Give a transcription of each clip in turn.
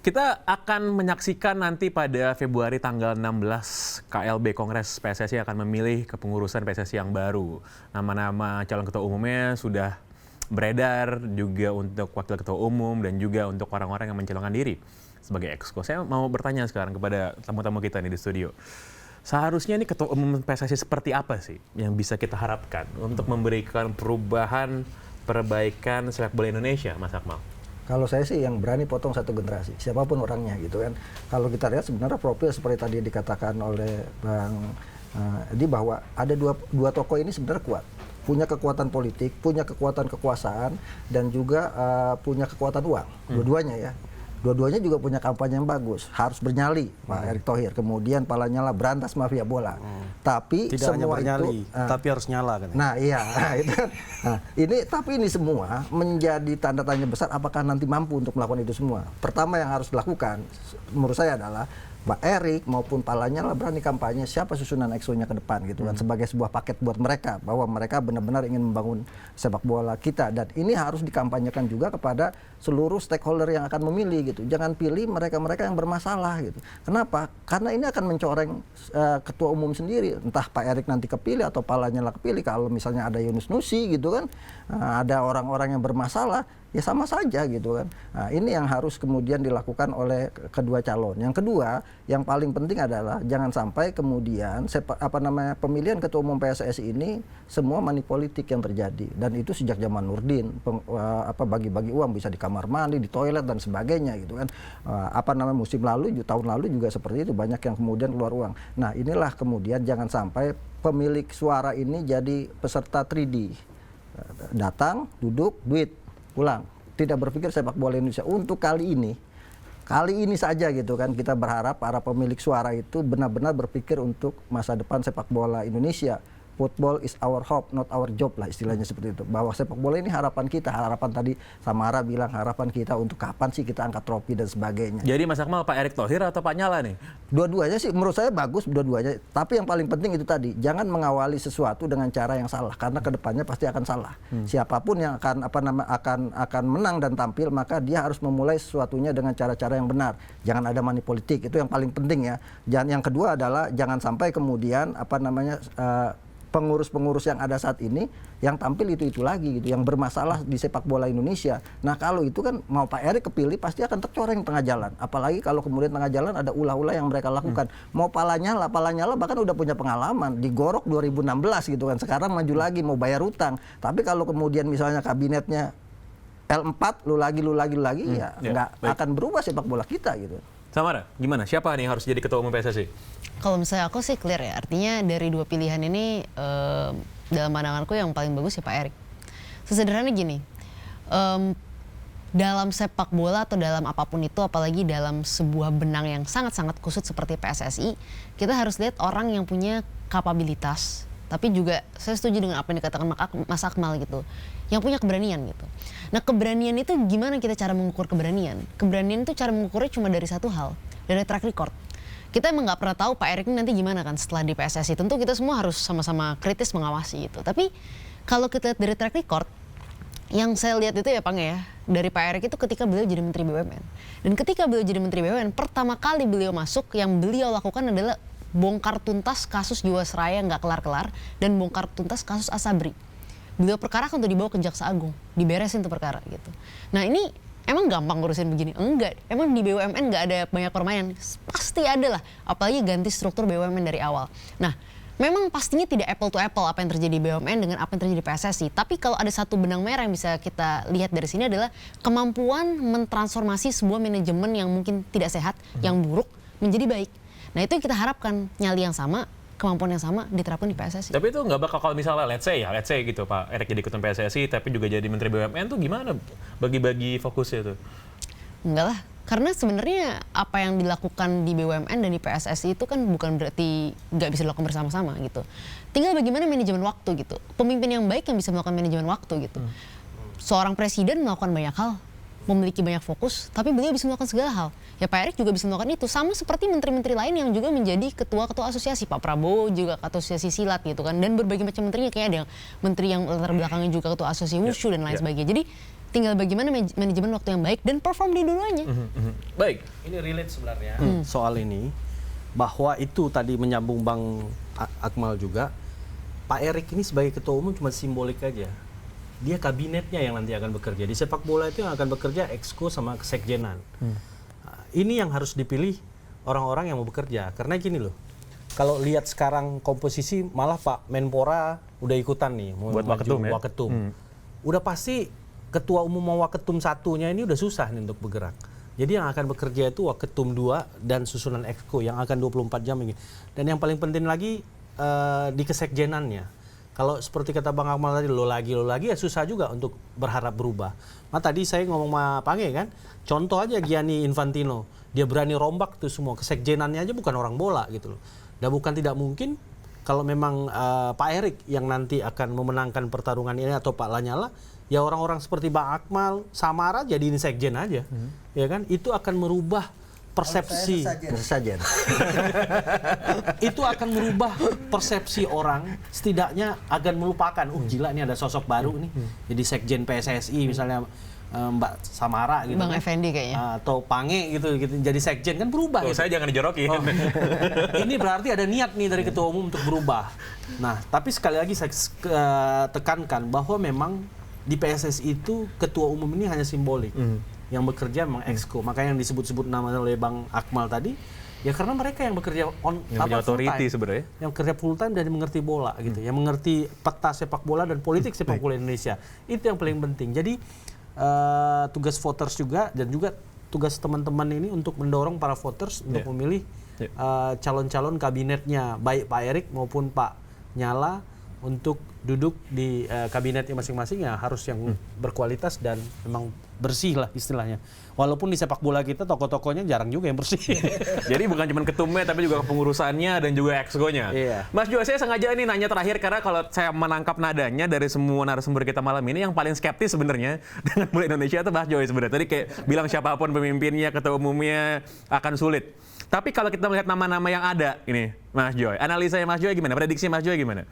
Kita akan menyaksikan nanti pada Februari tanggal 16 KLB Kongres PSSI akan memilih kepengurusan PSSI yang baru. Nama-nama calon ketua umumnya sudah beredar juga untuk wakil ketua umum dan juga untuk orang-orang yang mencalonkan diri sebagai exco. Saya mau bertanya sekarang kepada tamu-tamu kita nih di studio. Seharusnya ini ketua umum PSSI seperti apa sih yang bisa kita harapkan untuk memberikan perubahan, perbaikan sepak bola Indonesia, Mas Akmal? Kalau saya sih yang berani potong satu generasi, siapapun orangnya gitu kan. Kalau kita lihat sebenarnya profil seperti tadi dikatakan oleh Bang Edi bahwa ada dua tokoh ini sebenarnya kuat. Punya kekuatan politik, punya kekuatan kekuasaan, dan juga punya kekuatan uang. Dua-duanya ya. Dua-duanya juga punya kampanye yang bagus. Harus bernyali, Pak Erick Thohir. Kemudian Pak Lanyala berantas mafia bola. Tapi tidak semua hanya bernyali, itu, tapi harus nyala kan? Nah iya, itu kan. Nah, ini semua menjadi tanda tanya besar apakah nanti mampu untuk melakukan itu semua. Pertama yang harus dilakukan, menurut saya adalah Pak Erick maupun Pak Lanyala berani kampanye siapa susunan EXO-nya ke depan gitu kan, sebagai sebuah paket buat mereka bahwa mereka benar-benar ingin membangun sepak bola kita, dan ini harus dikampanyekan juga kepada seluruh stakeholder yang akan memilih gitu. Jangan pilih mereka-mereka yang bermasalah gitu. Kenapa? Karena ini akan mencoreng ketua umum sendiri. Entah Pak Erick nanti kepilih atau Pak Lanyala kepilih, kalau misalnya ada Yunus Nusi gitu kan, ada orang-orang yang bermasalah, ya sama saja gitu kan. Nah, ini yang harus kemudian dilakukan oleh kedua calon. Yang kedua, yang paling penting adalah jangan sampai kemudian pemilihan ketua umum PSSI ini semua money politik yang terjadi, dan itu sejak zaman Nurdin, bagi-bagi uang bisa di kamar mandi, di toilet dan sebagainya gitu kan. Musim lalu, tahun lalu juga seperti itu, banyak yang kemudian keluar uang. Nah, inilah kemudian jangan sampai pemilik suara ini jadi peserta 3D. Datang, duduk, duit, pulang. Tidak berpikir sepak bola Indonesia untuk kali ini saja gitu kan. Kita berharap para pemilik suara itu benar-benar berpikir untuk masa depan sepak bola Indonesia. Football is our hope, not our job lah, istilahnya seperti itu. Bahwa sepak bola ini harapan kita, harapan tadi Samara bilang harapan kita untuk kapan sih kita angkat trofi dan sebagainya. Jadi Mas Akmal, Pak Erick Thohir atau Pak Nyala nih? Dua-duanya sih menurut saya bagus, dua-duanya. Tapi yang paling penting itu tadi, jangan mengawali sesuatu dengan cara yang salah, karena kedepannya pasti akan salah. Siapapun yang akan menang dan tampil, maka dia harus memulai sesuatunya dengan cara-cara yang benar. Jangan ada money politik, itu yang paling penting ya. Yang kedua adalah jangan sampai kemudian pengurus-pengurus yang ada saat ini yang tampil itu lagi gitu, yang bermasalah di sepak bola Indonesia. Nah, kalau itu kan mau Pak Erick kepilih pasti akan tercoreng tengah jalan. Apalagi kalau kemudian tengah jalan ada ulah-ulah yang mereka lakukan. Mau Pak Lanyala bahkan udah punya pengalaman, digorok 2016 gitu kan. Sekarang maju lagi mau bayar utang. Tapi kalau kemudian misalnya kabinetnya L4 lu lagi nggak akan berubah sepak bola kita gitu. Samara, gimana? Siapa nih yang harus jadi ketua umum PSSI? Kalau misalnya aku sih clear ya, artinya dari dua pilihan ini dalam pandanganku yang paling bagus ya Pak Erick. Sesederhana gini, dalam sepak bola atau dalam apapun itu, apalagi dalam sebuah benang yang sangat-sangat kusut seperti PSSI, kita harus lihat orang yang punya kapabilitas, tapi juga saya setuju dengan apa yang dikatakan Mas Akmal gitu, yang punya keberanian gitu. Nah, keberanian itu gimana kita cara mengukur keberanian? Keberanian itu cara mengukurnya cuma dari satu hal, dari track record. Kita emang nggak pernah tahu Pak Erick ini nanti gimana kan setelah di PSSI. Tentu kita semua harus sama-sama kritis mengawasi itu. Tapi kalau kita lihat dari track record, yang saya lihat itu ya Pang ya, dari Pak Erick itu ketika beliau jadi Menteri BUMN. Dan ketika beliau jadi Menteri BUMN, pertama kali beliau masuk, yang beliau lakukan adalah bongkar tuntas kasus Jiwasraya nggak kelar-kelar dan bongkar tuntas kasus Asabri. Beliau perkarakan untuk dibawa ke Jaksa Agung, diberesin tuh perkara gitu. Nah, ini emang gampang ngurusin begini? Enggak. Emang di BUMN nggak ada banyak permainan? Pasti ada lah. Apalagi ganti struktur BUMN dari awal. Nah, memang pastinya tidak apple to apple apa yang terjadi di BUMN dengan apa yang terjadi di PSSI. Tapi kalau ada satu benang merah yang bisa kita lihat dari sini adalah kemampuan mentransformasi sebuah manajemen yang mungkin tidak sehat, yang buruk, menjadi baik. Nah, itu yang kita harapkan, nyali yang sama, kemampuan yang sama diterapkan di PSSI. Tapi itu nggak bakal, kalau misalnya let's say gitu Pak Erick jadi ketua PSSI tapi juga jadi Menteri BUMN tuh gimana bagi-bagi fokusnya tuh? Enggak lah, karena sebenarnya apa yang dilakukan di BUMN dan di PSSI itu kan bukan berarti nggak bisa dilakukan bersama-sama gitu. Tinggal bagaimana manajemen waktu gitu. Pemimpin yang baik yang bisa melakukan manajemen waktu gitu. Seorang presiden melakukan banyak hal, memiliki banyak fokus, tapi beliau bisa melakukan segala hal. Ya Pak Erick juga bisa melakukan itu, sama seperti menteri-menteri lain yang juga menjadi ketua-ketua asosiasi. Pak Prabowo juga ketua asosiasi silat gitu kan, dan berbagai macam menterinya, kayak ada yang menteri yang latar belakangnya juga ketua asosiasi wushu dan lain sebagainya. Jadi tinggal bagaimana manajemen waktu yang baik dan perform di dua-duanya. Baik. Ini relate sebenarnya soal ini, bahwa itu tadi menyambung Bang Akmal juga, Pak Erick ini sebagai ketua umum cuma simbolik aja. Dia kabinetnya yang nanti akan bekerja. Di sepak bola itu yang akan bekerja exco sama kesekjenan. Ini yang harus dipilih orang-orang yang mau bekerja. Karena gini loh, kalau lihat sekarang komposisi malah Pak Menpora udah ikutan nih. Mau Buat maju waketum ya? waketum. Udah pasti ketua umum mau waketum satunya ini udah susah nih untuk bergerak. Jadi yang akan bekerja itu waketum 2 dan susunan exco yang akan 24 jam ini. Dan yang paling penting lagi di kesekjenannya. Kalau seperti kata Bang Akmal tadi, lo lagi ya susah juga untuk berharap berubah. Nah tadi saya ngomong sama Pange kan, contoh aja Gianni Infantino, dia berani rombak tuh semua, kesekjenannya aja bukan orang bola gitu loh. Dan bukan tidak mungkin kalau memang Pak Erick yang nanti akan memenangkan pertarungan ini atau Pak Lanyala, ya orang-orang seperti Bang Akmal, Samara jadiin sekjen aja, ya kan? Itu akan merubah persepsi. Sesajen. Itu akan merubah persepsi orang, setidaknya akan melupakan, gila ini ada sosok baru nih, jadi sekjen PSSI misalnya Mbak Samara gitu, Bang kan. Effendi kayaknya. Atau Pange gitu jadi sekjen kan berubah. Oh, gitu. saya jangan dijorokin. Ini berarti ada niat nih dari ketua umum untuk berubah. Nah, tapi sekali lagi saya tekankan bahwa memang di PSSI itu ketua umum ini hanya simbolik. Yang bekerja memang exco. Makanya yang disebut-sebut nama oleh Bang Akmal tadi, ya karena mereka yang bekerja Yang punya authority sebenarnya. yang kerja full time dan mengerti bola gitu, yang mengerti peta sepak bola dan politik sepak bola Indonesia. Itu yang paling penting. Jadi tugas voters juga dan juga tugas teman-teman ini untuk mendorong para voters untuk memilih calon-calon kabinetnya, baik Pak Erick maupun Pak Nyala, untuk duduk di kabinetnya masing-masing, ya harus yang berkualitas dan memang bersih lah istilahnya. Walaupun di sepak bola kita tokoh-tokohnya jarang juga yang bersih. Jadi bukan cuma ketumnya tapi juga kepengurusannya dan juga exco-nya. Iya. Mas Jo, saya sengaja ini nanya terakhir karena kalau saya menangkap nadanya dari semua narasumber kita malam ini, yang paling skeptis sebenarnya dengan bola Indonesia itu Mas Joy sebenarnya. Tadi kayak bilang siapapun pemimpinnya, ketua umumnya akan sulit. Tapi kalau kita melihat nama-nama yang ada ini, Mas Joy, analisanya Mas Joy gimana? Prediksi Mas Joy gimana?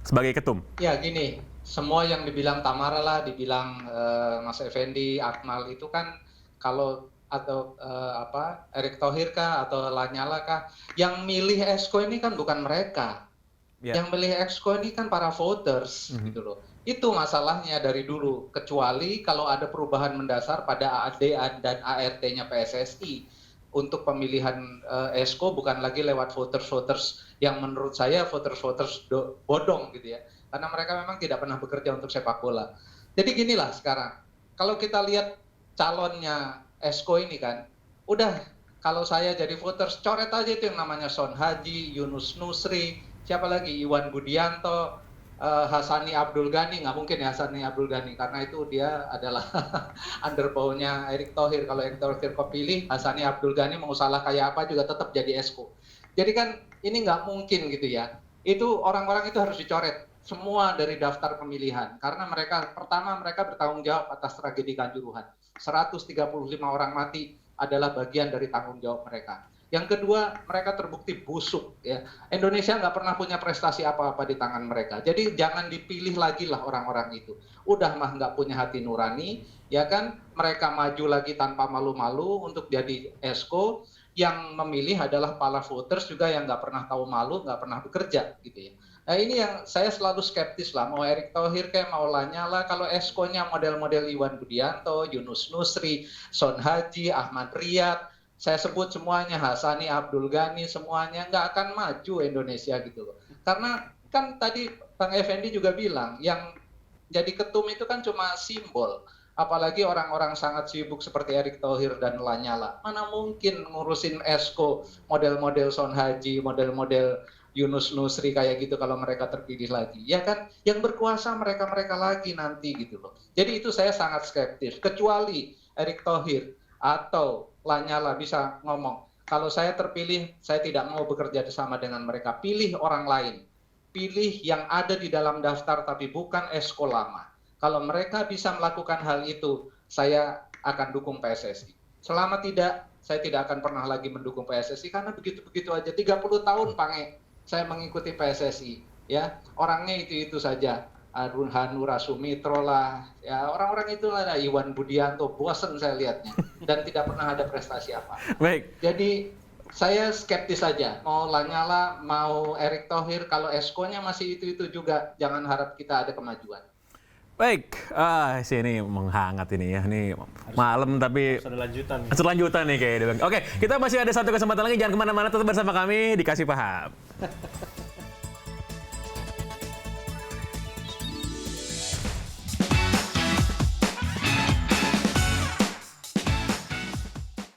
Sebagai ketum. Ya gini, semua yang dibilang Tamara lah, dibilang Mas Effendi, Akmal itu kan kalau atau Erick Thohir kah atau Lanyala kah, yang milih exco ini kan bukan mereka. Yang milih exco ini kan para voters gitu loh. Itu masalahnya dari dulu, kecuali kalau ada perubahan mendasar pada AAD dan ART-nya PSSI. Untuk pemilihan exco bukan lagi lewat voters-voters yang menurut saya voters-voters bodong gitu ya. Karena mereka memang tidak pernah bekerja untuk sepak bola. Jadi ginilah sekarang, kalau kita lihat calonnya exco ini kan, udah kalau saya jadi voters, coret aja itu yang namanya Son Haji, Yunus Nusri, siapa lagi, Iwan Budianto, Hasani Abdul Ghani. Nggak mungkin ya Hasani Abdul Ghani, karena itu dia adalah underbow-nya Erick Thohir. Kalau Erick Thohir kepilih, Hasani Abdul Ghani mau salah kayak apa juga tetap jadi exco. Jadi kan ini nggak mungkin gitu ya. Itu orang-orang itu harus dicoret semua dari daftar pemilihan. Karena mereka, pertama mereka bertanggung jawab atas tragedi Kanjuruhan. 135 orang mati adalah bagian dari tanggung jawab mereka. Yang kedua, mereka terbukti busuk ya. Indonesia nggak pernah punya prestasi apa-apa di tangan mereka. Jadi jangan dipilih lagi lah orang-orang itu. Udah mah nggak punya hati nurani, ya kan? Mereka maju lagi tanpa malu-malu untuk jadi exco. Yang memilih adalah para voters juga yang nggak pernah tahu malu, nggak pernah bekerja gitu ya. Nah ini yang saya selalu skeptis lah. Mau Erick Thohir kayak mau Lanyala, kalau exco-nya model-model Iwan Budianto, Yunus Nusri, Son Haji, Ahmad Riyad, saya sebut semuanya, Hasani Abdul Ghani, semuanya nggak akan maju Indonesia gitu loh. Karena kan tadi Bang Effendi juga bilang, yang jadi ketum itu kan cuma simbol. Apalagi orang-orang sangat sibuk seperti Erick Thohir dan Lanyala. Mana mungkin ngurusin exco model-model Son Haji, model-model Yunus Nusri kayak gitu kalau mereka terpilih lagi. Ya kan, yang berkuasa mereka-mereka lagi nanti gitu loh. Jadi itu saya sangat skeptis. Kecuali Erick Thohir atau Lanyala bisa ngomong, kalau saya terpilih, saya tidak mau bekerja sama dengan mereka. Pilih orang lain. Pilih yang ada di dalam daftar tapi bukan exco lama. Kalau mereka bisa melakukan hal itu, saya akan dukung PSSI. Selama tidak, saya tidak akan pernah lagi mendukung PSSI karena begitu-begitu aja. 30 tahun Pange saya mengikuti PSSI, ya orangnya itu saja. Hanura Sumitro lah, ya orang-orang itulah, Iwan Budianto, bosen saya lihatnya dan tidak pernah ada prestasi apa. Baik. Jadi saya skeptis saja, mau Lanyala, mau Erick Thohir, kalau eskonya masih itu juga, jangan harap kita ada kemajuan. Baik, sini menghangat ini ya, ini malam tapi Ada lanjutan nih. lanjutan nih kayaknya. Oke, kita masih ada satu kesempatan lagi, jangan kemana-mana, tetap bersama kami di Kasih Paham.